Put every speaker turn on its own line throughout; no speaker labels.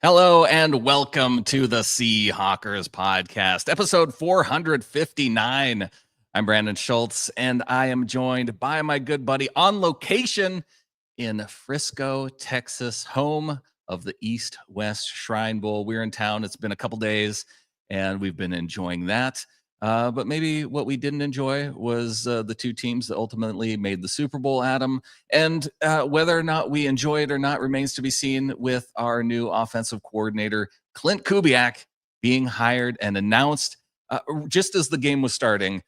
Hello and welcome to the Seahawkers podcast, episode 459. I'm Brandon Schultz, and I am joined by my good buddy on location in Frisco, Texas, home of the East-West Shrine Bowl. We're in town. It's been a couple days, and we've been enjoying that. But maybe what we didn't enjoy was the two teams that ultimately made the Super Bowl, Adam. And whether or not we enjoy it or not remains to be seen with our new offensive coordinator, Klint Kubiak, being hired and announced just as the game was starting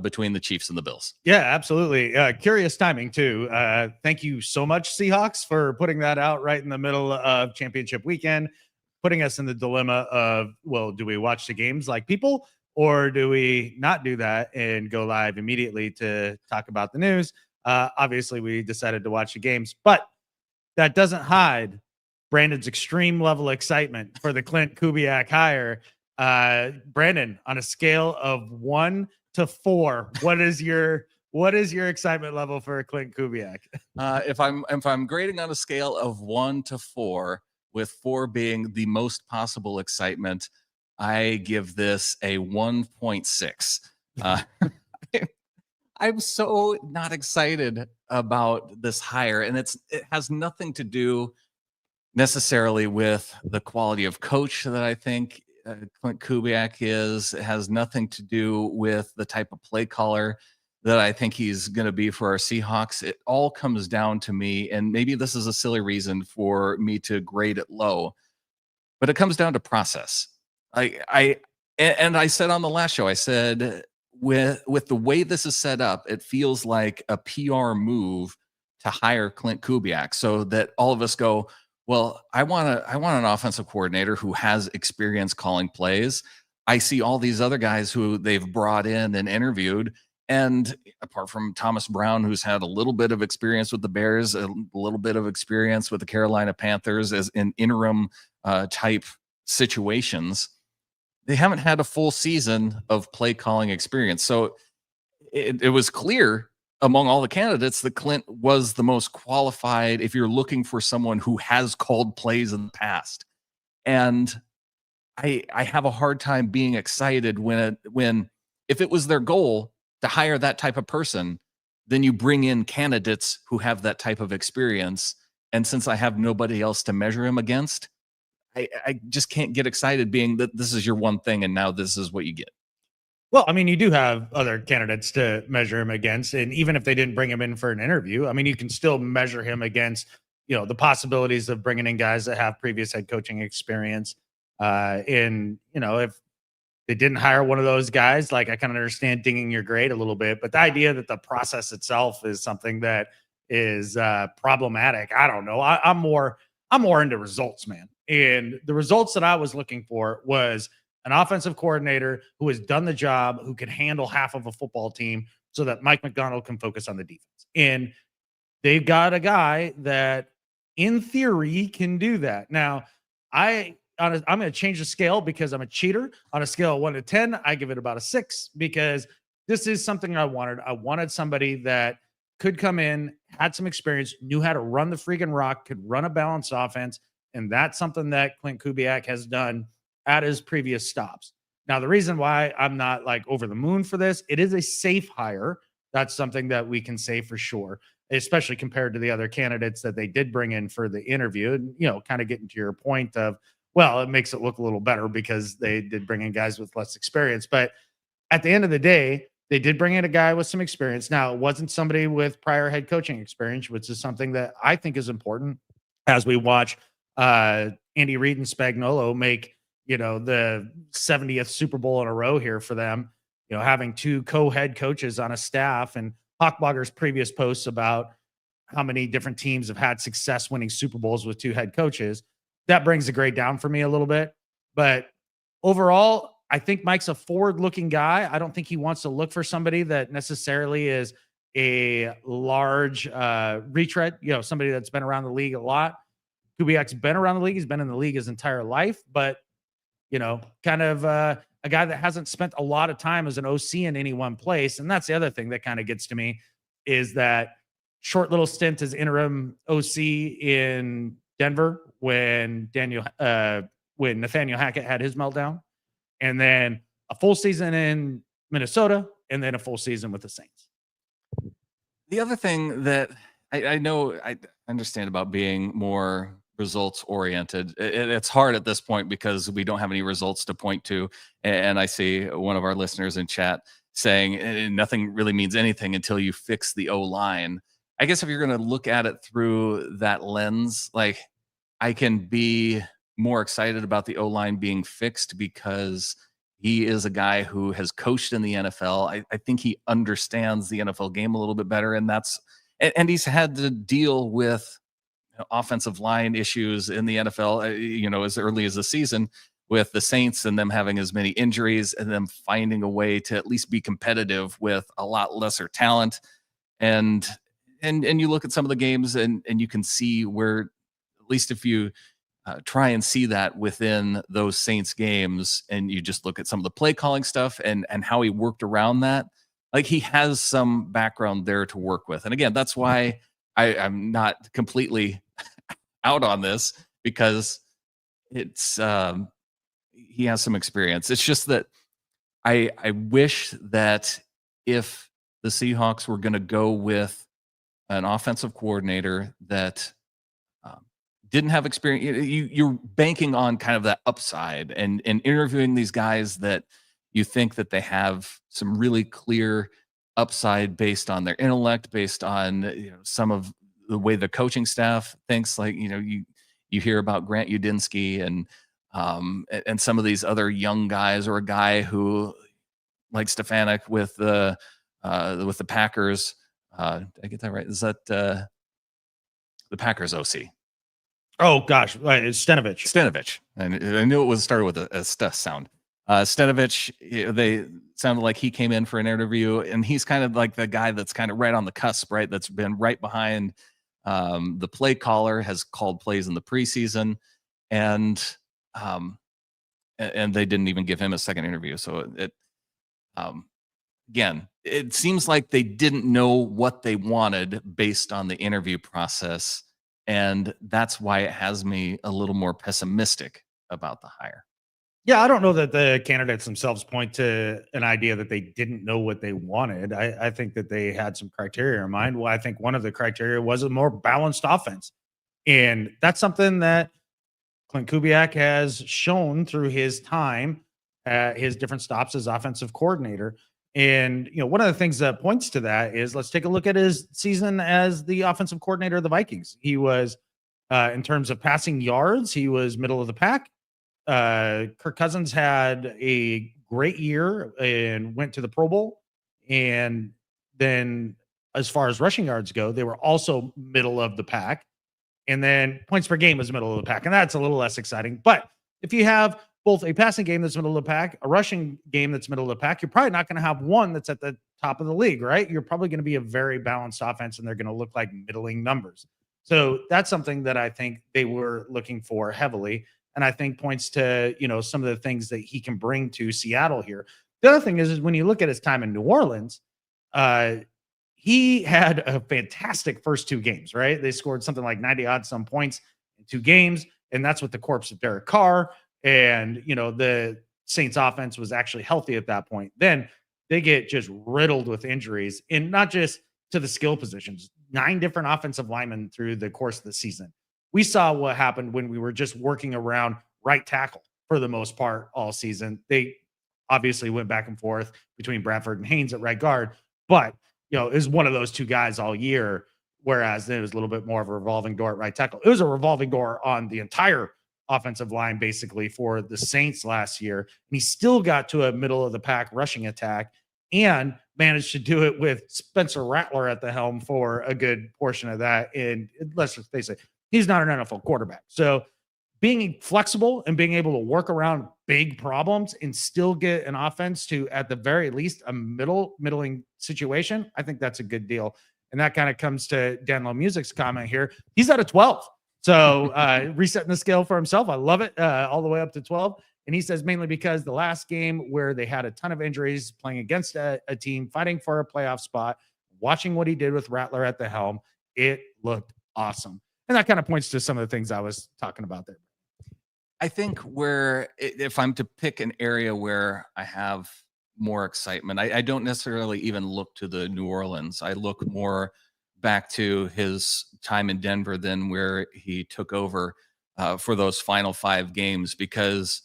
between the Chiefs and the Bills.
Yeah, absolutely. Curious timing, too. Thank you so much, Seahawks, for putting that out right in the middle of championship weekend, putting us in the dilemma of, well, do we watch the games like people, or do we not do that and go live immediately to talk about the news? Obviously, we decided to watch the games, but that doesn't hide Brandon's extreme level of excitement for the Klint Kubiak hire. Brandon, on a scale of 1 to 4, what is your excitement level for Klint Kubiak?
If I'm grading on a scale of 1 to 4, with 4 being the most possible excitement, I give this a 1.6. I'm so not excited about this hire, and it has nothing to do necessarily with the quality of coach that I think Klint Kubiak is. It has nothing to do with the type of play caller that I think he's going to be for our Seahawks. It all comes down to me, and maybe this is a silly reason for me to grade it low, but it comes down to process. I said on the last show, I said with the way this is set up, it feels like a PR move to hire Klint Kubiak so that all of us go, well, I want an offensive coordinator who has experience calling plays. I see all these other guys who they've brought in and interviewed, and apart from Thomas Brown, who's had a little bit of experience with the Bears, a little bit of experience with the Carolina Panthers as in interim type situations, they haven't had a full season of play calling experience. So it was clear among all the candidates that Klint was the most qualified if you're looking for someone who has called plays in the past. And I have a hard time being excited when if it was their goal to hire that type of person, then you bring in candidates who have that type of experience. And since I have nobody else to measure him against, I just can't get excited being that this is your one thing and now this is what you get.
Well, I mean, you do have other candidates to measure him against, and even if they didn't bring him in for an interview, I mean, you can still measure him against, the possibilities of bringing in guys that have previous head coaching experience. If they didn't hire one of those guys, like I kind of understand dinging your grade a little bit, but the idea that the process itself is something that is problematic, I don't know. I'm more into results, man. And the results that I was looking for was an offensive coordinator who has done the job, who can handle half of a football team so that Mike McDonald can focus on the defense. And they've got a guy that in theory can do that. Now, I'm going to change the scale because I'm a cheater. On a scale of 1 to 10, I give it about a 6 because this is something I wanted. I wanted somebody that could come in, had some experience, knew how to run the freaking rock, could run a balanced offense. And that's something that Klint Kubiak has done at his previous stops. Now, the reason why I'm not like over the moon for this, it is a safe hire. That's something that we can say for sure, especially compared to the other candidates that they did bring in for the interview. And, kind of getting to your point of, well, it makes it look a little better because they did bring in guys with less experience. But at the end of the day, they did bring in a guy with some experience. Now, it wasn't somebody with prior head coaching experience, which is something that I think is important as we watch Andy Reid and Spagnuolo make, the 70th Super Bowl in a row here for them, having two co-head coaches on a staff, and Hawkblogger's previous posts about how many different teams have had success winning Super Bowls with two head coaches. That brings the grade down for me a little bit. But overall, I think Mike's a forward-looking guy. I don't think he wants to look for somebody that necessarily is a large retread, somebody that's been around the league a lot. Kubiak's been around the league. He's been in the league his entire life, but, kind of a guy that hasn't spent a lot of time as an OC in any one place. And that's the other thing that kind of gets to me is that short little stint as interim OC in Denver when Nathaniel Hackett had his meltdown, and then a full season in Minnesota, and then a full season with the Saints.
The other thing that I know I understand about being more results oriented, it's hard at this point because we don't have any results to point to. And I see one of our listeners in chat saying nothing really means anything until you fix the O line. I guess if you're going to look at it through that lens, like I can be more excited about the O line being fixed because he is a guy who has coached in the NFL. I think he understands the NFL game a little bit better, and he's had to deal with offensive line issues in the NFL. As early as the season with the Saints and them having as many injuries and them finding a way to at least be competitive with a lot lesser talent. And you look at some of the games and you can see where, at least if you try and see that within those Saints games, and you just look at some of the play calling stuff and how he worked around that, like he has some background there to work with. And again, that's why I'm not completely out on this, because it's he has some experience. It's just that I wish that if the Seahawks were going to go with an offensive coordinator that didn't have experience, you're banking on kind of that upside and interviewing these guys that you think that they have some really clear upside based on their intellect, based on some of the way the coaching staff thinks. Like you hear about Grant Udinsky and some of these other young guys, or a guy who like Stefanik with the Packers. Did I get that right? Is that the Packers OC?
Oh gosh, it's Stenovich.
Stenovich. And I knew it was started with a st sound. Stenovich, they sounded like he came in for an interview, and he's kind of like the guy that's kind of right on the cusp, right? That's been right behind the play caller, has called plays in the preseason, and they didn't even give him a second interview. So again, it seems like they didn't know what they wanted based on the interview process. And that's why it has me a little more pessimistic about the hire.
Yeah, I don't know that the candidates themselves point to an idea that they didn't know what they wanted. I think that they had some criteria in mind. Well, I think one of the criteria was a more balanced offense. And that's something that Klint Kubiak has shown through his time at his different stops as offensive coordinator. And, one of the things that points to that is, let's take a look at his season as the offensive coordinator of the Vikings. He was, in terms of passing yards, he was middle of the pack. Kirk Cousins had a great year and went to the Pro Bowl. And then as far as rushing yards go, they were also middle of the pack. And then points per game was middle of the pack. And that's a little less exciting. But if you have both a passing game that's middle of the pack, a rushing game that's middle of the pack, you're probably not going to have one that's at the top of the league, right? You're probably going to be a very balanced offense, and they're going to look like middling numbers. So that's something that I think they were looking for heavily. And I think points to, some of the things that he can bring to Seattle here. The other thing is when you look at his time in New Orleans, he had a fantastic first two games, right? They scored something like 90 odd some points in 2 games. And that's with the corpse of Derek Carr. And, the Saints offense was actually healthy at that point. Then they get just riddled with injuries, and not just to the skill positions, 9 different offensive linemen through the course of the season. We saw what happened when we were just working around right tackle for the most part all season. They obviously went back and forth between Bradford and Haynes at right guard, but it was one of those 2 guys all year, whereas it was a little bit more of a revolving door at right tackle. It was a revolving door on the entire offensive line basically for the Saints last year. And he still got to a middle of the pack rushing attack and managed to do it with Spencer Rattler at the helm for a good portion of that. And let's just face it, he's not an NFL quarterback. So being flexible and being able to work around big problems and still get an offense to, at the very least, a middling situation, I think that's a good deal. And that kind of comes to Dan Lowe Music's comment here. He's at a 12. So resetting the scale for himself. I love it, all the way up to 12. And he says mainly because the last game where they had a ton of injuries, playing against a team fighting for a playoff spot, watching what he did with Rattler at the helm, it looked awesome. And that kind of points to some of the things I was talking about there.
I think if I'm to pick an area where I have more excitement, I don't necessarily even look to the New Orleans. I look more back to his time in Denver than where he took over for those final 5 games, because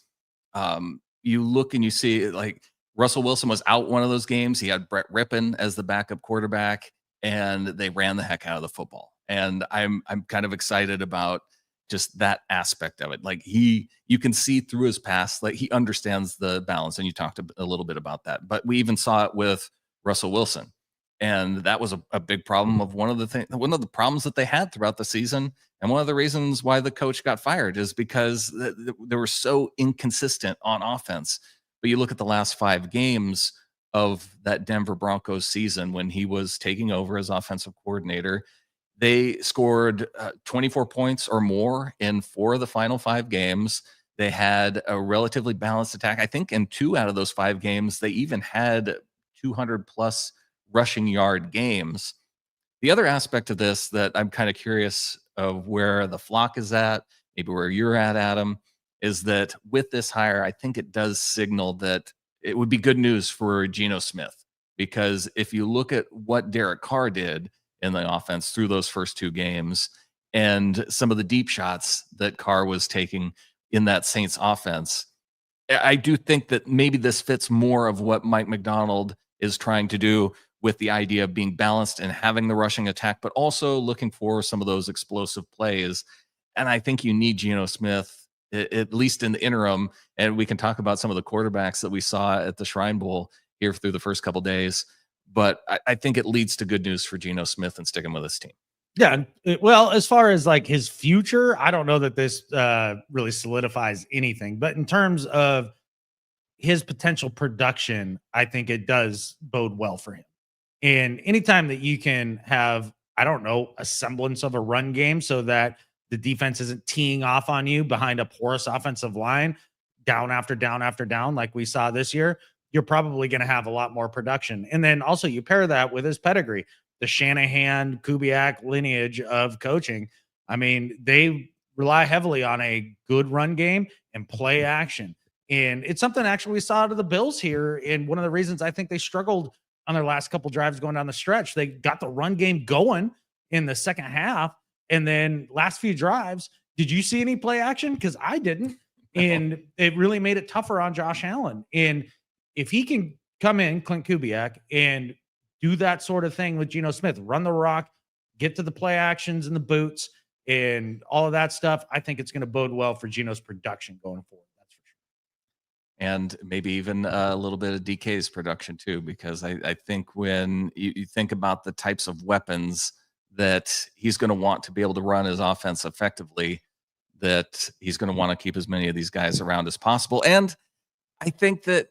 you look and you see, like, Russell Wilson was out one of those games. He had Brett Rippon as the backup quarterback, and they ran the heck out of the football. And I'm kind of excited about just that aspect of it. Like, you can see through his past, like, he understands the balance. And you talked a little bit about that, but we even saw it with Russell Wilson. And that was a big problem of one of the problems that they had throughout the season. And one of the reasons why the coach got fired is because they were so inconsistent on offense. But you look at the last 5 games of that Denver Broncos season when he was taking over as offensive coordinator, they scored 24 points or more in 4 of the final 5 games. They had a relatively balanced attack. I think in 2 out of those 5 games, they even had 200 plus rushing yard games. The other aspect of this that I'm kind of curious of where the flock is at, maybe where you're at, Adam, is that with this hire, I think it does signal that it would be good news for Geno Smith. Because if you look at what Derek Carr did in the offense through those first 2 games, and some of the deep shots that Carr was taking in that Saints offense, I do think that maybe this fits more of what Mike McDonald is trying to do, with the idea of being balanced and having the rushing attack, but also looking for some of those explosive plays. And I think you need Geno Smith, at least in the interim. And we can talk about some of the quarterbacks that we saw at the Shrine Bowl here through the first couple days. But I think it leads to good news for Geno Smith and sticking with his team.
Yeah. Well, as far as like his future, I don't know that this really solidifies anything. But in terms of his potential production, I think it does bode well for him. And anytime that you can have, I don't know, a semblance of a run game so that the defense isn't teeing off on you behind a porous offensive line, down after down after down, like we saw this year, you're probably going to have a lot more production. And then also you pair that with his pedigree, the Shanahan Kubiak lineage of coaching. I mean, they rely heavily on a good run game and play action. And it's something actually we saw out of the Bills here. And one of the reasons I think they struggled on their last couple drives going down the stretch, they got the run game going in the second half. And then last few drives, did you see any play action? Because I didn't. And it really made it tougher on Josh Allen. And if he can come in, Klint Kubiak, and do that sort of thing with Geno Smith, run the rock, get to the play actions and the boots and all of that stuff, I think it's going to bode well for Geno's production going forward. That's for sure.
And maybe even a little bit of DK's production too, because I think when you think about the types of weapons that he's going to want to be able to run his offense effectively, that he's going to want to keep as many of these guys around as possible. And I think that,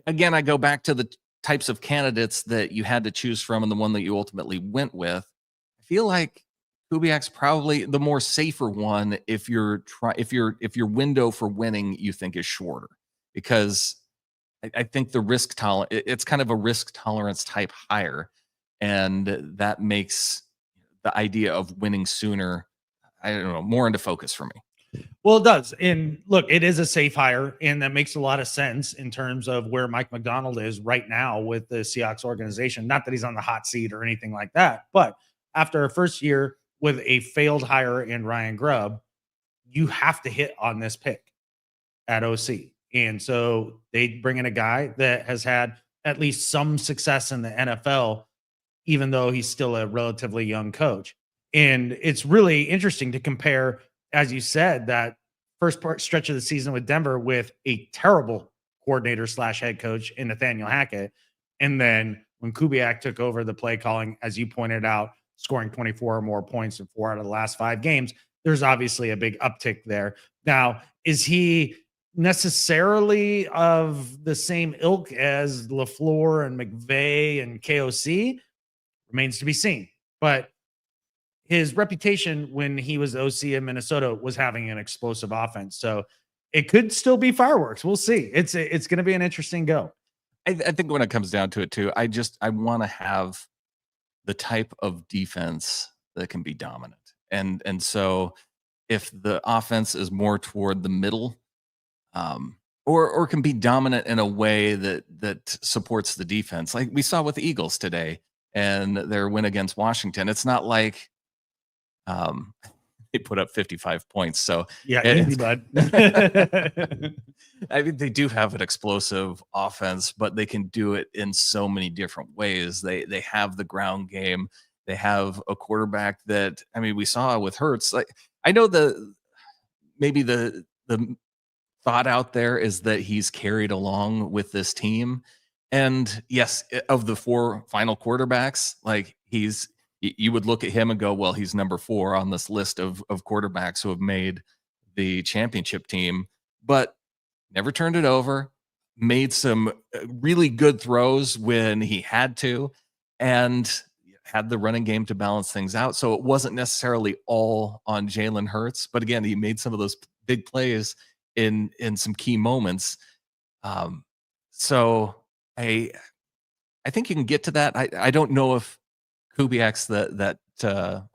again, I go back to the types of candidates that you had to choose from and the one that you ultimately went with. I feel like Kubiak's probably the more safer one if your window for winning you think is shorter, because I think the risk tolerance, it's kind of a risk tolerance type hire, and that makes the idea of winning sooner, I don't know, more into focus for me.
Well, it does. And look, it is a safe hire, and that makes a lot of sense in terms of where Mike McDonald is right now with the Seahawks organization. Not that he's on the hot seat or anything like that, but after a first year with a failed hire in Ryan Grubb, you have to hit on this pick at OC. And so they bring in a guy that has had at least some success in the NFL, even though he's still a relatively young coach. And it's really interesting to compare, as you said, that first part stretch of the season with Denver with a terrible coordinator / head coach in Nathaniel Hackett. And then when Kubiak took over the play calling, as you pointed out, scoring 24 or more points in 4 out of the last 5 games, there's obviously a big uptick there. Now, is he necessarily of the same ilk as LaFleur and McVay and KOC? Remains to be seen. But his reputation when he was OC in Minnesota was having an explosive offense. So it could still be fireworks. We'll see. It's going to be an interesting go.
I think when it comes down to it too, I want to have the type of defense that can be dominant. And so if the offense is more toward the middle, or can be dominant in a way that supports the defense, like we saw with the Eagles today and their win against Washington. It's not like um, they put up 55 points. So
Yeah, easy,
it's
bud.
I mean, they do have an explosive offense, but they can do it in so many different ways. They have the ground game. They have a quarterback that, I mean, we saw with Hurts. Like, I know maybe the thought out there is that he's carried along with this team. And yes, of the four final quarterbacks, like you would look at him and go, well, he's number four on this list of quarterbacks who have made the championship team, but never turned it over, made some really good throws when he had to, and had the running game to balance things out. So it wasn't necessarily all on Jalen Hurts, but again, he made some of those big plays in some key moments. Um, so I think you can get to that. I don't know if Kubiak's that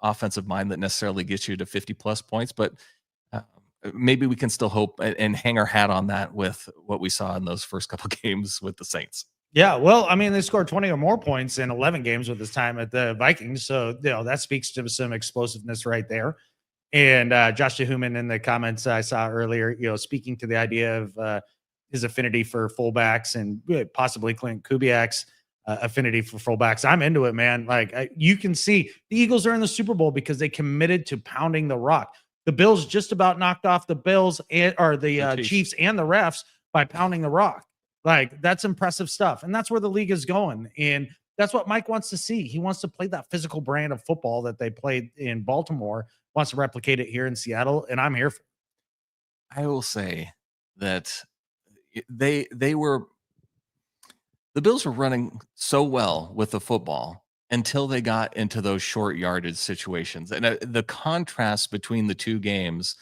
offensive mind that necessarily gets you to 50 plus points, but uh, maybe we can still hope and hang our hat on that with what we saw in those first couple games with the Saints.
Yeah, well, I mean, they scored 20 or more points in 11 games with his time at the Vikings. So, that speaks to some explosiveness right there. And Josh Duhuman in the comments I saw earlier, speaking to the idea of his affinity for fullbacks and possibly Klint Kubiak's affinity for fullbacks. I'm into it, man. Like you can see the Eagles are in the Super Bowl because they committed to pounding the rock. The Bills just about knocked off the Bills or the Chiefs and the refs by pounding the rock. Like that's impressive stuff. And that's where the league is going. And that's what Mike wants to see. He wants to play that physical brand of football that they played in Baltimore, wants to replicate it here in Seattle. And I'm here for it.
I will say that they were the Bills were running so well with the football until they got into those short yardage situations. And the contrast between the two games,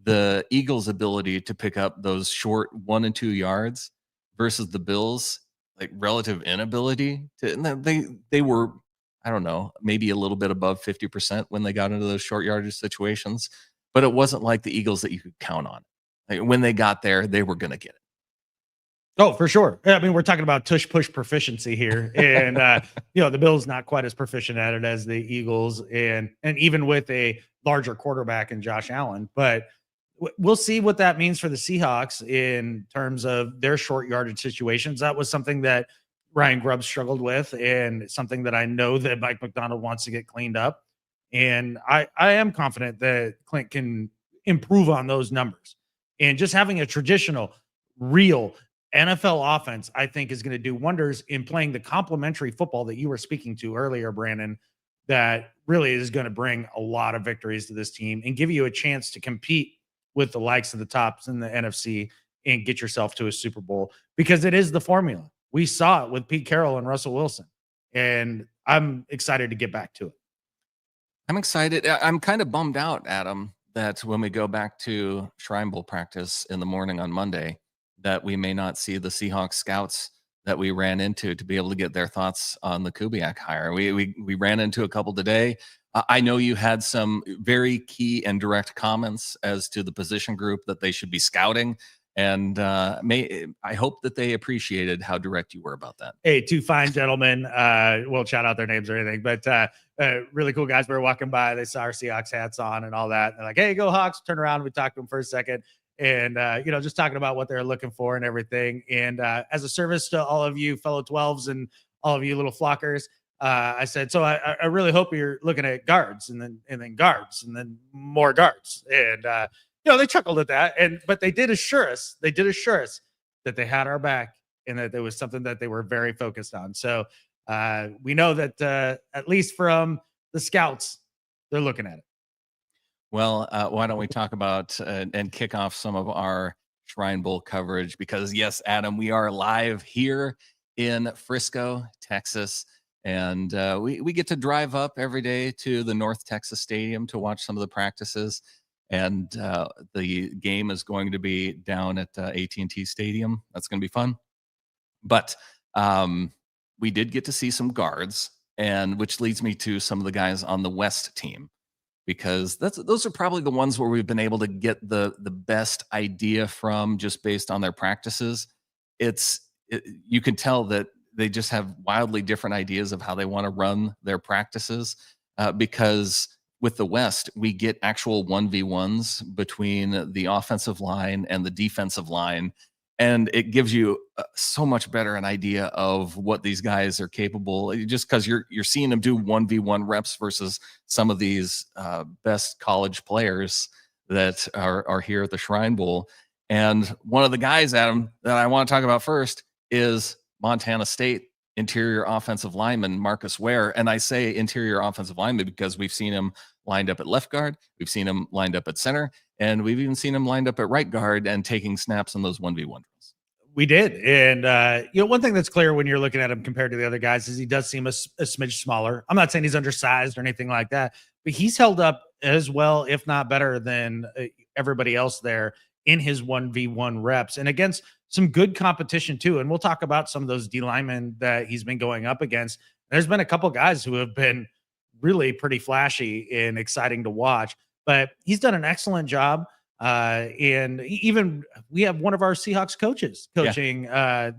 the Eagles' ability to pick up those short 1 and 2 yards versus the Bills' like relative inability to, and they were, I don't know, maybe a little bit above 50% when they got into those short yardage situations, but it wasn't like the Eagles that you could count on. Like when they got there, they were going to get it.
Oh, for sure. I mean, we're talking about tush push proficiency here, and the Bills not quite as proficient at it as the Eagles, and even with a larger quarterback in Josh Allen. But we'll see what that means for the Seahawks in terms of their short yardage situations. That was something that Ryan Grubb struggled with, and something that I know that Mike McDonald wants to get cleaned up. And I am confident that Klint can improve on those numbers, and just having a traditional, real NFL offense, I think, is going to do wonders in playing the complementary football that you were speaking to earlier, Brandon, that really is going to bring a lot of victories to this team and give you a chance to compete with the likes of the tops in the NFC and get yourself to a Super Bowl, because it is the formula. We saw it with Pete Carroll and Russell Wilson, and I'm excited to get back to it.
I'm excited. I'm kind of bummed out, Adam, that when we go back to Shrine Bowl practice in the morning on Monday, that we may not see the Seahawks scouts that we ran into to be able to get their thoughts on the Kubiak hire. We ran into a couple today. I know you had some very key and direct comments as to the position group that they should be scouting, and I hope that they appreciated how direct you were about that.
Hey, two fine gentlemen. Won't shout out their names or anything, but really cool guys. We were walking by, they saw our Seahawks hats on and all that. They're like, "Hey, go Hawks!" Turn around, we talked to them for a second. And just talking about what they're looking for and everything. And as a service to all of you fellow 12s and all of you little flockers, I said, so I really hope you're looking at guards and then guards and then more guards. And they chuckled at that. But they did assure us that they had our back and that there was something that they were very focused on. So we know that at least from the scouts, they're looking at it.
Well, why don't we talk about and kick off some of our Shrine Bowl coverage? Because yes, Adam, we are live here in Frisco, Texas, and we get to drive up every day to the North Texas Stadium to watch some of the practices. And the game is going to be down at AT&T Stadium. That's going to be fun. But we did get to see some guards, and which leads me to some of the guys on the West team. because those are probably the ones where we've been able to get the best idea from just based on their practices. You can tell that they just have wildly different ideas of how they want to run their practices, because with the West, we get actual 1v1s between the offensive line and the defensive line. And it gives you so much better an idea of what these guys are capable, just because you're seeing them do 1v1 reps versus some of these best college players that are here at the Shrine Bowl. And one of the guys, Adam, that I want to talk about first is Montana State interior offensive lineman Marcus Ware. And I say interior offensive lineman because we've seen him lined up at left guard, we've seen him lined up at center, and we've even seen him lined up at right guard and taking snaps on those 1v1 drills.
We did. And, one thing that's clear when you're looking at him compared to the other guys is he does seem a smidge smaller. I'm not saying he's undersized or anything like that, but he's held up as well, if not better than everybody else there in his 1v1 reps and against some good competition too. And we'll talk about some of those D linemen that he's been going up against. There's been a couple guys who have been really pretty flashy and exciting to watch, but he's done an excellent job. And even we have one of our Seahawks coaches coaching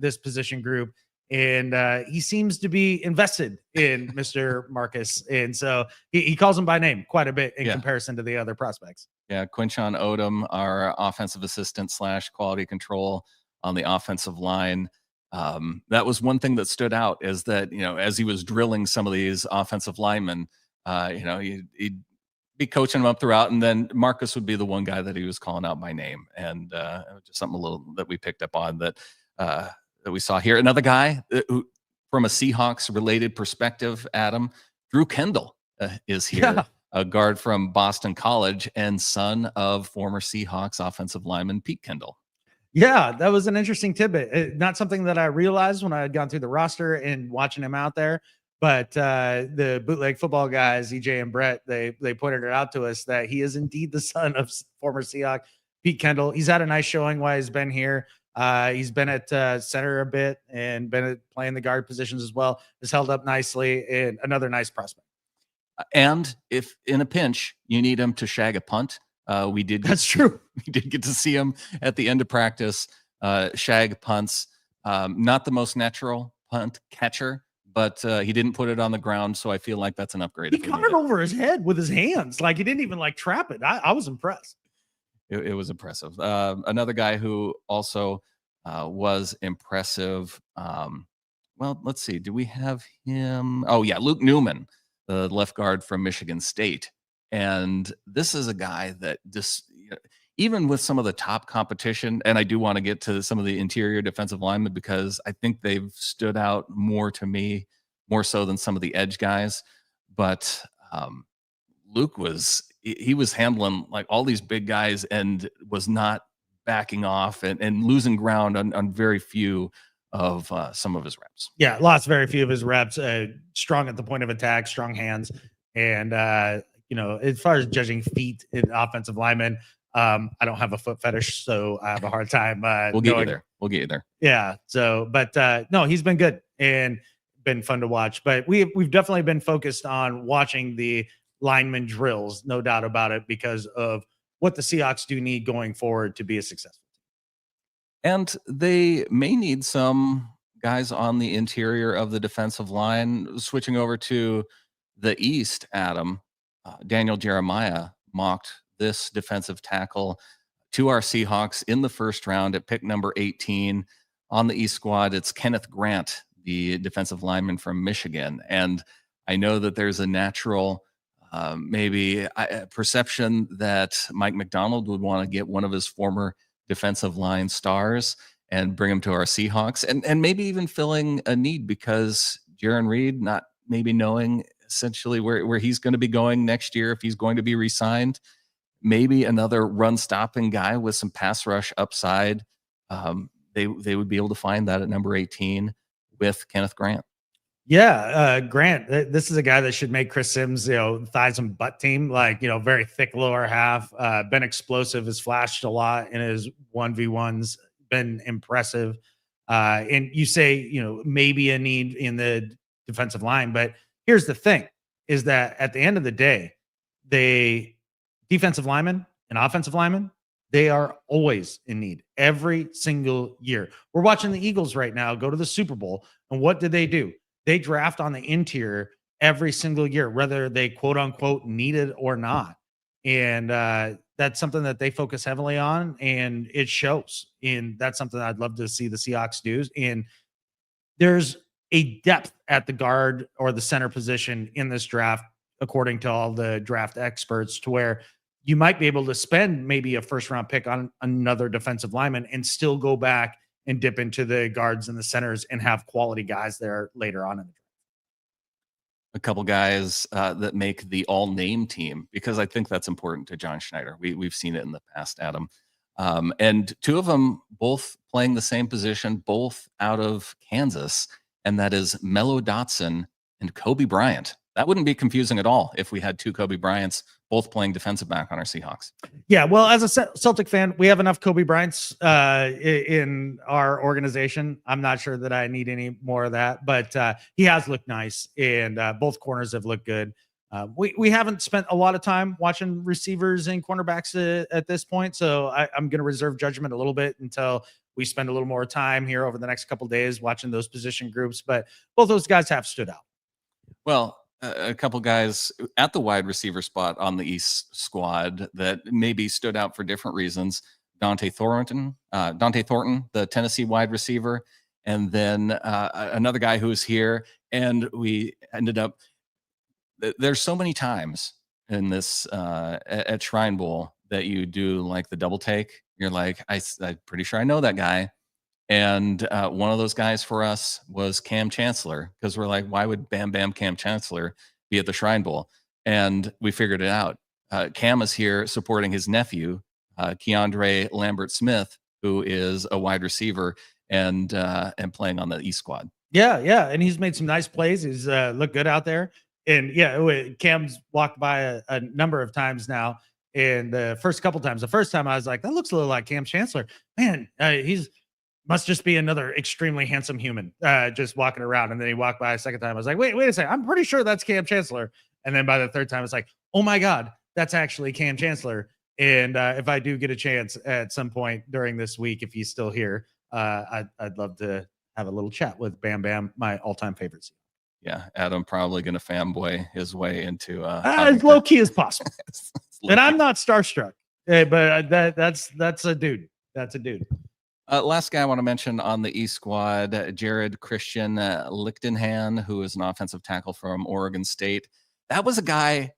this position group, and he seems to be invested in Mr. Marcus. And so he calls him by name quite a bit in comparison to the other prospects.
Yeah, Quinchon Odom, our offensive assistant / quality control on the offensive line. That was one thing that stood out, is that, as he was drilling some of these offensive linemen, he'd be coaching them up throughout, and then Marcus would be the one guy that he was calling out by name. And just something a little that we picked up on that we saw here. Another guy who, from a Seahawks related perspective, Adam, Drew Kendall is here. A guard from Boston College and son of former Seahawks offensive lineman Pete Kendall.
Yeah, that was an interesting tidbit. Not something that I realized when I had gone through the roster and watching him out there, but the bootleg football guys, EJ and Brett, they pointed it out to us that he is indeed the son of former Seahawk Pete Kendall. He's had a nice showing while he's been here. He's been at center a bit and been playing the guard positions as well. Has held up nicely, and another nice prospect.
And if in a pinch you need him to shag a punt, we did.
That's true.
We did get to see him at the end of practice shag punts. Not the most natural punt catcher, but he didn't put it on the ground, so I feel like that's an upgrade.
He caught it over his head with his hands, like he didn't even trap it. I was impressed.
It was impressive. Another guy who also was impressive. Well, let's see. Do we have him? Oh yeah, Luke Newman, the left guard from Michigan State. And this is a guy that just, even with some of the top competition, and I do want to get to some of the interior defensive linemen because I think they've stood out more to me, more so than some of the edge guys. But Luke was handling like all these big guys and was not backing off and losing ground on very few of some of his reps.
Yeah, lost very few of his reps. Strong at the point of attack, strong hands. And, as far as judging feet in offensive linemen, I don't have a foot fetish, so I have a hard time.
We'll get you there. We'll get you there.
Yeah. So, but no, he's been good and been fun to watch. But we've definitely been focused on watching the lineman drills, no doubt about it, because of what the Seahawks do need going forward to be a successful team.
And they may need some guys on the interior of the defensive line. Switching over to the East, Adam, Daniel Jeremiah mocked this defensive tackle to our Seahawks in the first round at pick number 18 on the East squad. It's Kenneth Grant, the defensive lineman from Michigan. And I know that there's a natural perception that Mike McDonald would want to get one of his former defensive line stars and bring him to our Seahawks, and maybe even filling a need because Jaron Reed not maybe knowing essentially where he's going to be going next year, if he's going to be re-signed. Maybe another run-stopping guy with some pass rush upside. They would be able to find that at number 18 with Kenneth Grant.
Yeah, Grant, this is a guy that should make Chris Sims, thighs and butt team, very thick lower half, been explosive, has flashed a lot in his 1v1s, been impressive. And you say, maybe a need in the defensive line, but here's the thing is that at the end of the day, they defensive linemen and offensive linemen, they are always in need every single year. We're watching the Eagles right now go to the Super Bowl. And what did? They draft on the interior every single year, whether they quote unquote need it or not. And that's something that they focus heavily on, and it shows. And that's something I'd love to see the Seahawks do. And there's a depth at the guard or the center position in this draft, according to all the draft experts, to where you might be able to spend maybe a first round pick on another defensive lineman and still go back and dip into the guards and the centers and have quality guys there later on in the draft.
A couple guys that make the all-name team, because I think that's important to John Schneider. We've seen it in the past, Adam. And two of them both playing the same position, both out of Kansas, and that is Mello Dotson and Kobe Bryant. That wouldn't be confusing at all if we had two Kobe Bryants both playing defensive back on our Seahawks.
Yeah, well, as a Celtic fan, we have enough Kobe Bryants in our organization. I'm not sure that I need any more of that, but he has looked nice, and both corners have looked good. We haven't spent a lot of time watching receivers and cornerbacks at this point, so I'm going to reserve judgment a little bit until we spend a little more time here over the next couple of days watching those position groups. But both those guys have stood out.
Well, a couple guys at the wide receiver spot on the East squad that maybe stood out for different reasons. Dante Thornton, the Tennessee wide receiver, and then another guy who was here, and we ended up. There's so many times in this at Shrine Bowl that you do like the double take. You're like, I'm pretty sure I know that guy. And one of those guys for us was Cam Chancellor, because we're like, why would Bam Bam Cam Chancellor be at the Shrine Bowl? And we figured it out. Cam is here supporting his nephew, Keandre Lambert Smith, who is a wide receiver and playing on the East squad.
Yeah, and he's made some nice plays. He's looked good out there. And yeah, Cam's walked by a number of times now. And the first couple times, the first time I was like, that looks a little like Cam Chancellor. Man, he's must just be another extremely handsome human just walking around. And then he walked by a second time. I was like, wait a second. I'm pretty sure that's Cam Chancellor. And then by the third time, it's like, oh my God, that's actually Cam Chancellor. And if I do get a chance at some point during this week, if he's still here, I'd love to have a little chat with Bam Bam, my all-time favorites.
Yeah, Adam probably going to fanboy his way into
as low key as possible. And I'm not starstruck, but that's a dude. That's a dude.
Last guy I want to mention on the East squad, Jared Christian Lichtenhan, who is an offensive tackle from Oregon State. That was a guy,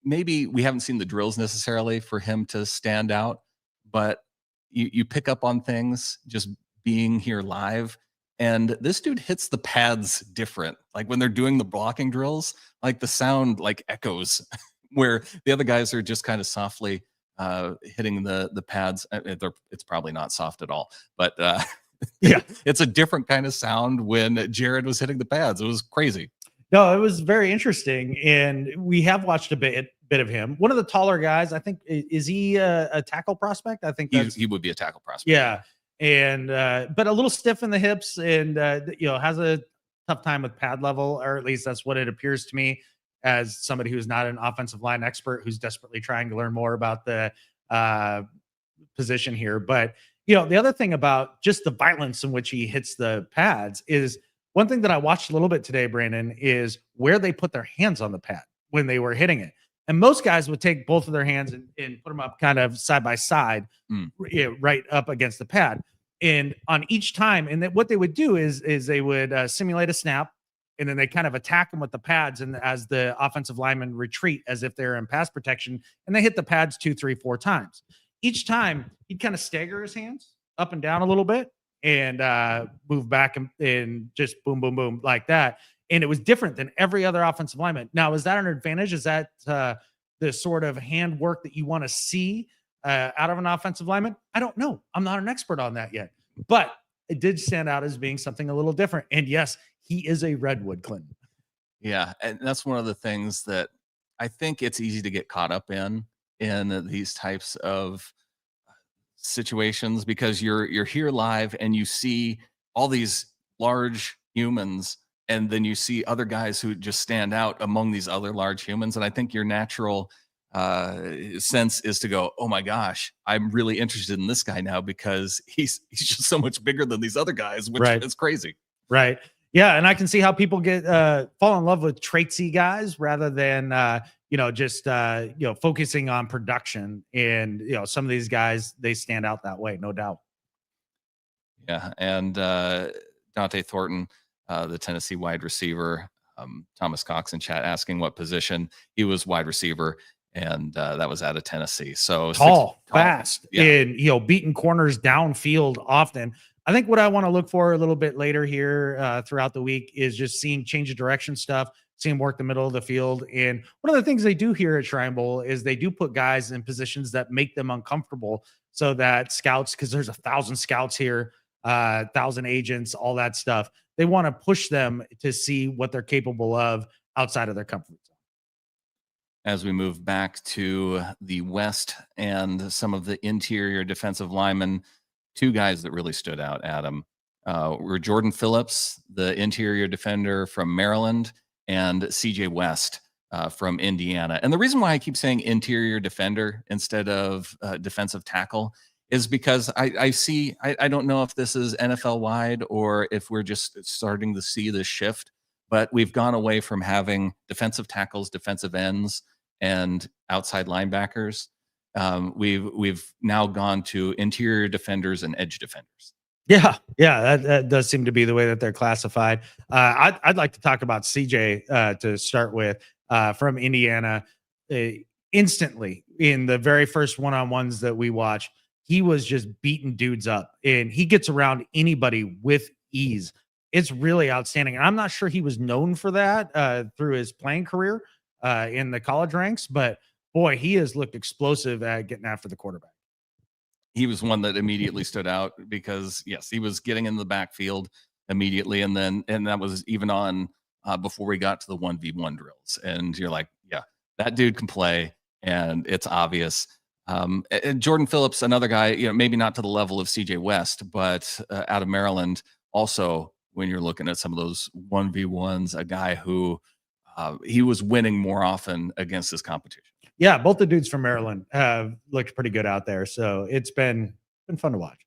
maybe we haven't seen the drills necessarily for him to stand out, but you pick up on things just being here live. And this dude hits the pads different. Like when they're doing the blocking drills, like the sound like echoes where the other guys are just kind of softly hitting the pads. It's probably not soft at all, but yeah, it's a different kind of sound when Jared was hitting the pads. It was crazy.
No, it was very interesting, and we have watched a bit of him. One of the taller guys, I think, is he a tackle prospect? I think
he would be a tackle prospect.
Yeah, and but a little stiff in the hips, and has a tough time with pad level, or at least that's what it appears to me, as somebody who's not an offensive line expert who's desperately trying to learn more about the position here. But the other thing about just the violence in which he hits the pads is one thing that I watched a little bit today, Brandon, is where they put their hands on the pad when they were hitting it. And most guys would take both of their hands and put them up kind of side by side, right up against the pad. And on each time, and what they would do is they would simulate a snap, and then they kind of attack them with the pads, and as the offensive linemen retreat as if they're in pass protection, and they hit the pads 2, 3, 4 times. Each time, he'd kind of stagger his hands up and down a little bit and move back and just boom, boom, boom like that. And it was different than every other offensive lineman. Now, is that an advantage? Is that the sort of hand work that you want to see out of an offensive lineman? I don't know. I'm not an expert on that yet, but it did stand out as being something a little different. And yes, he is a Redwood, Clinton.
Yeah, and that's one of the things that I think it's easy to get caught up in these types of situations, because you're here live and you see all these large humans, and then you see other guys who just stand out among these other large humans. And I think your natural sense is to go, oh my gosh, I'm really interested in this guy now because he's just so much bigger than these other guys, which
Right.
is crazy.
Right. Yeah, and I can see how people get fall in love with traitsy guys rather than just focusing on production. And some of these guys, they stand out that way, no doubt.
Yeah, and Dante Thornton, the Tennessee wide receiver, Thomas Cox in chat asking what position. He was wide receiver, and that was out of Tennessee. So
Tall, fast,
yeah.
and beating corners downfield often. I think what I want to look for a little bit later here throughout the week is just seeing change of direction stuff, seeing work the middle of the field. And one of the things they do here at Shrine Bowl is they do put guys in positions that make them uncomfortable so that scouts, because there's 1,000 scouts here, 1,000 agents, all that stuff. They want to push them to see what they're capable of outside of their comfort zone.
As we move back to the West and some of the interior defensive linemen, two guys that really stood out, Adam, were Jordan Phillips, the interior defender from Maryland, and CJ West from Indiana. And the reason why I keep saying interior defender instead of defensive tackle is because I don't know if this is NFL wide or if we're just starting to see this shift, but we've gone away from having defensive tackles, defensive ends, and outside linebackers. We've now gone to interior defenders and edge defenders.
Yeah, that does seem to be the way that they're classified. I'd like to talk about CJ to start with from Indiana. Instantly, in the very first one-on-ones that we watched, he was just beating dudes up, and he gets around anybody with ease. It's really outstanding, and I'm not sure he was known for that through his playing career in the college ranks, but boy, he has looked explosive at getting after the quarterback.
He was one that immediately stood out because yes, he was getting in the backfield immediately, and that was even on before we got to the 1v1 drills. And you're like, yeah, that dude can play, and it's obvious. And Jordan Phillips, another guy, maybe not to the level of CJ West, but out of Maryland, also when you're looking at some of those 1v1s, a guy who he was winning more often against his competition.
Yeah, both the dudes from Maryland have looked pretty good out there, so it's been fun to watch.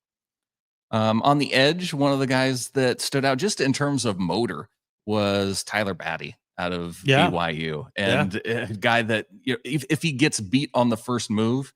On the edge, one of the guys that stood out just in terms of motor was Tyler Batty out of BYU, and a guy that if he gets beat on the first move,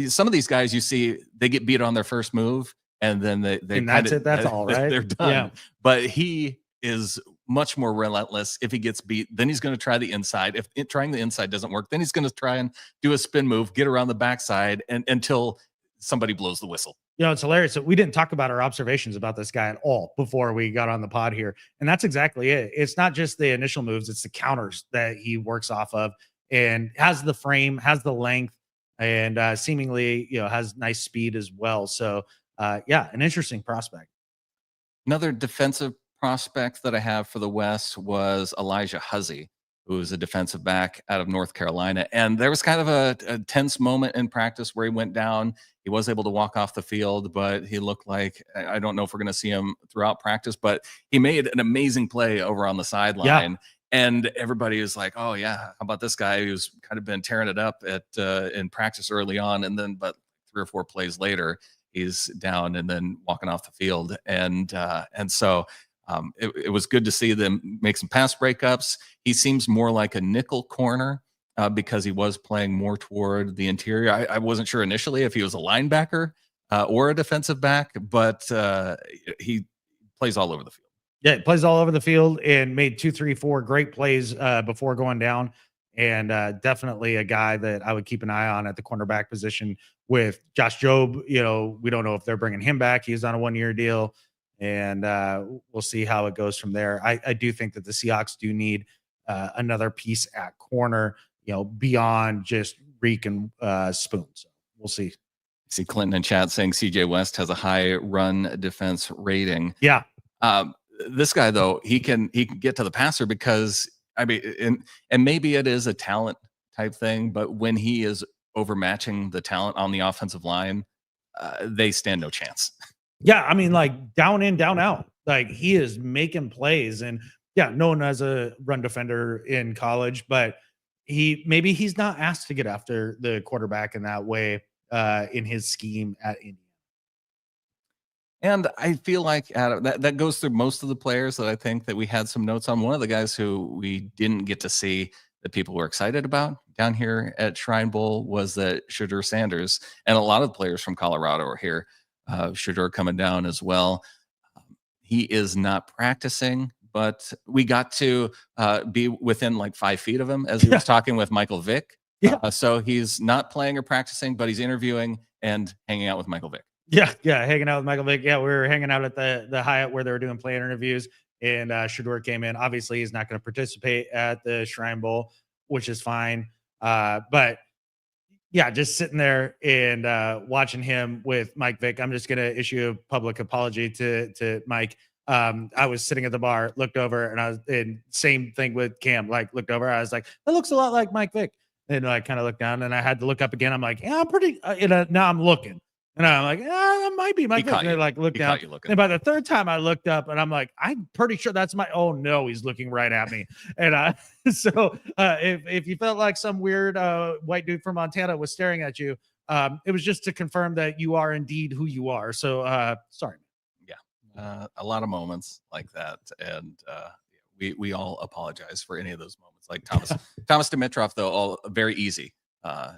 some of these guys you see they get beat on their first move, and then they
and that's it. That's all right.
They're done.
Yeah.
But he is much more relentless. If he gets beat, then he's going to try the inside. If trying the inside doesn't work, then he's going to try and do a spin move, get around the backside, and until somebody blows the whistle.
It's hilarious. So we didn't talk about our observations about this guy at all before we got on the pod here. And that's exactly it. It's not just the initial moves, it's the counters that he works off of and has the frame, has the length, and seemingly, has nice speed as well. So, an interesting prospect.
Another defensive prospect that I have for the West was Elijah Huzzy, who was a defensive back out of North Carolina. And there was kind of a tense moment in practice where he went down. He was able to walk off the field, but he looked like, I don't know if we're going to see him throughout practice, but he made an amazing play over on the sideline. Yeah. And everybody is like, oh yeah, how about this guy who's kind of been tearing it up in practice early on. And then, but 3 or 4 plays later, he's down and then walking off the field. And so it was good to see them make some pass breakups. He seems more like a nickel corner because he was playing more toward the interior. I wasn't sure initially if he was a linebacker or a defensive back, but he plays all over the field.
Yeah, he plays all over the field and made 2, 3, 4 great plays before going down. And definitely a guy that I would keep an eye on at the cornerback position with Josh Jobe. We don't know if they're bringing him back. He's on a 1-year deal. And we'll see how it goes from there. I do think that the Seahawks do need another piece at corner, beyond just Reek and Spoon. So we'll see.
I see Clinton in chat saying CJ West has a high run defense rating.
Yeah.
This guy though, he can get to the passer because and maybe it is a talent type thing, but when he is overmatching the talent on the offensive line, they stand no chance.
Yeah, like down in, down out. Like he is making plays, and known as a run defender in college, but maybe he's not asked to get after the quarterback in that way in his scheme at Indiana.
And I feel like Adam, that goes through most of the players that I think that we had some notes on. One of the guys who we didn't get to see that people were excited about down here at Shrine Bowl was that Shadur Sanders, and a lot of the players from Colorado are here. Shadur coming down as well. He is not practicing, but we got to be within like 5 feet of him as he was talking with Michael Vick.
Yeah.
So he's not playing or practicing, but he's interviewing and hanging out with Michael Vick.
Yeah, hanging out with Michael Vick. Yeah, we were hanging out at the Hyatt where they were doing player interviews, and Shador came in. Obviously, he's not going to participate at the Shrine Bowl, which is fine. But yeah, just sitting there and watching him with Mike Vick. I'm just going to issue a public apology to Mike. I was sitting at the bar, looked over, and same thing with Cam. Like looked over, I was like, that looks a lot like Mike Vick. And I kind of looked down, and I had to look up again. I'm like, yeah, I'm pretty. Now I'm looking. And I'm like, that might be my thing. And like, look down. And by the third time I looked up and I'm like, I'm pretty sure that's oh no, he's looking right at me. And so if you felt like some weird white dude from Montana was staring at you, it was just to confirm that you are indeed who you are. So sorry.
Yeah. A lot of moments like that. And we all apologize for any of those moments. Like Thomas Dimitrov, though, all very easy.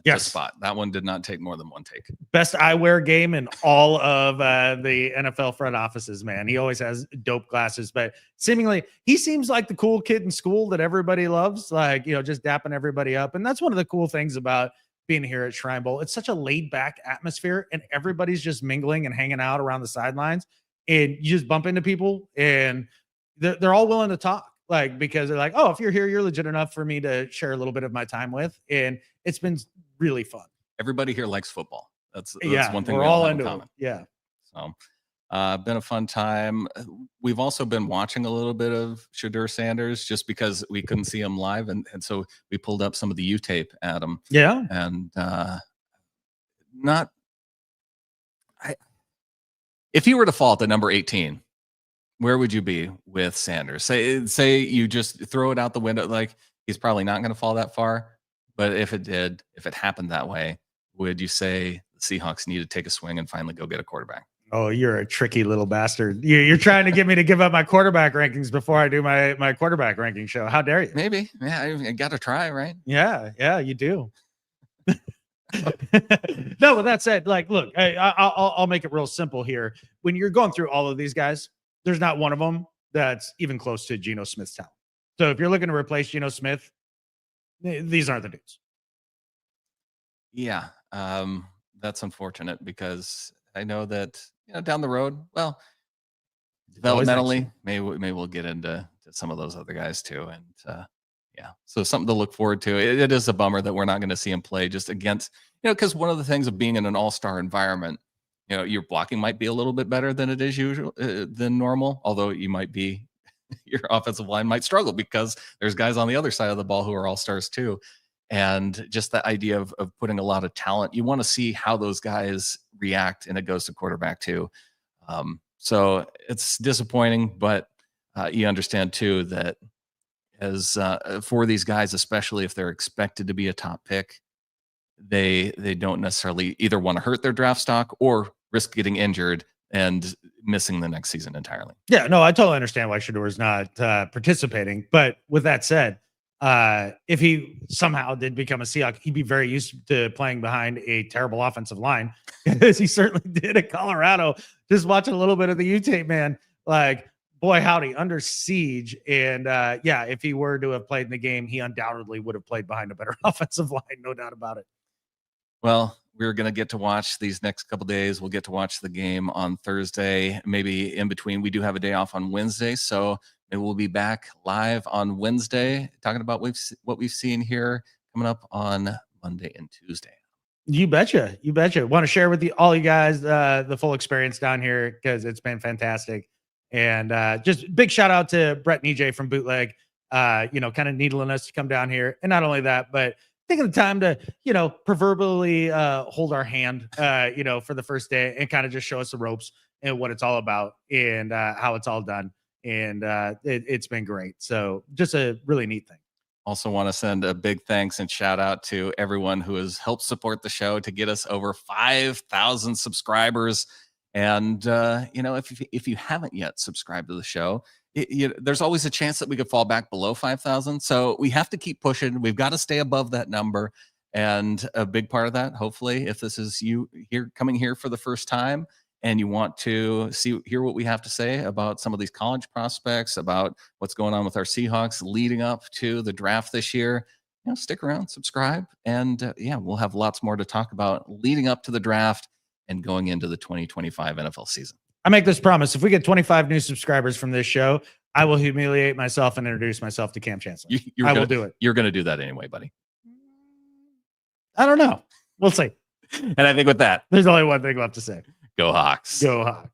To spot. That one did not take more than one take.
Best eyewear game in all of the NFL front offices, man. He always has dope glasses, but seemingly he seems like the cool kid in school that everybody loves, like, just dapping everybody up. And that's one of the cool things about being here at Shrine Bowl. It's such a laid back atmosphere and everybody's just mingling and hanging out around the sidelines, and you just bump into people and they're all willing to talk. Like, because they're like, oh, if you're here, you're legit enough for me to share a little bit of my time with. And it's been really fun.
Everybody here likes football. That's one thing
we're all into common. Yeah.
So been a fun time. We've also been watching a little bit of Shadur Sanders just because we couldn't see him live. And so we pulled up some of the U-tape at him.
Yeah.
And if he were to fall at the number 18, where would you be with Sanders? Say you just throw it out the window. Like, he's probably not going to fall that far. But if it happened that way, would you say the Seahawks need to take a swing and finally go get a quarterback?
Oh, you're a tricky little bastard. You're trying to get me to give up my quarterback rankings before I do my quarterback ranking show. How dare you?
Maybe. Yeah, I got to try, right?
Yeah, you do. No, with that said, like, look, I'll make it real simple here. When you're going through all of these guys, there's not one of them that's even close to Geno Smith's talent. So if you're looking to replace Geno Smith, these aren't the dudes.
Yeah, that's unfortunate because I know that down the road, well, developmentally, maybe we'll get into some of those other guys too, and yeah, so something to look forward to. It is a bummer that we're not going to see him play just against because one of the things of being in an all-star environment, your blocking might be a little bit better than it is usual than normal, although you might be. Your offensive line might struggle because there's guys on the other side of the ball who are all stars too. And just the idea of putting a lot of talent, you want to see how those guys react, and it goes to quarterback too. So it's disappointing, but you understand too that as for these guys, especially if they're expected to be a top pick, they don't necessarily either want to hurt their draft stock or risk getting injured and missing the next season entirely.
Yeah, no, I totally understand why Shador is not participating. But with that said, if he somehow did become a Seahawk, he'd be very used to playing behind a terrible offensive line, as he certainly did at Colorado. Just watching a little bit of the U-tape, man, like, boy, howdy, under siege. And yeah, if he were to have played in the game, he undoubtedly would have played behind a better offensive line, no doubt about it.
Well, we're going to get to watch these next couple of days. We'll get to watch the game on Thursday, maybe in between. We do have a day off on Wednesday, so maybe we'll be back live on Wednesday talking about what we've seen here coming up on Monday and Tuesday.
You betcha. Want to share with all you guys the full experience down here because it's been fantastic. And just big shout out to Brett and EJ from Bootleg, kind of needling us to come down here. And not only that, but taking the time to, proverbially hold our hand, for the first day and kind of just show us the ropes and what it's all about and how it's all done. And it's been great. So just a really neat thing.
Also want to send a big thanks and shout out to everyone who has helped support the show to get us over 5,000 subscribers. And if you haven't yet subscribed to the show, there's always a chance that we could fall back below 5,000. So we have to keep pushing. We've got to stay above that number. And a big part of that, hopefully, if this is you here coming here for the first time and you want to hear what we have to say about some of these college prospects, about what's going on with our Seahawks leading up to the draft this year, stick around, subscribe, and we'll have lots more to talk about leading up to the draft and going into the 2025 NFL season.
I make this promise. If we get 25 new subscribers from this show, I will humiliate myself and introduce myself to Cam Chancellor. Will do it.
You're going to do that anyway, buddy.
I don't know. We'll see.
And I think with that,
there's only one thing left to say.
Go Hawks.
Go Hawks.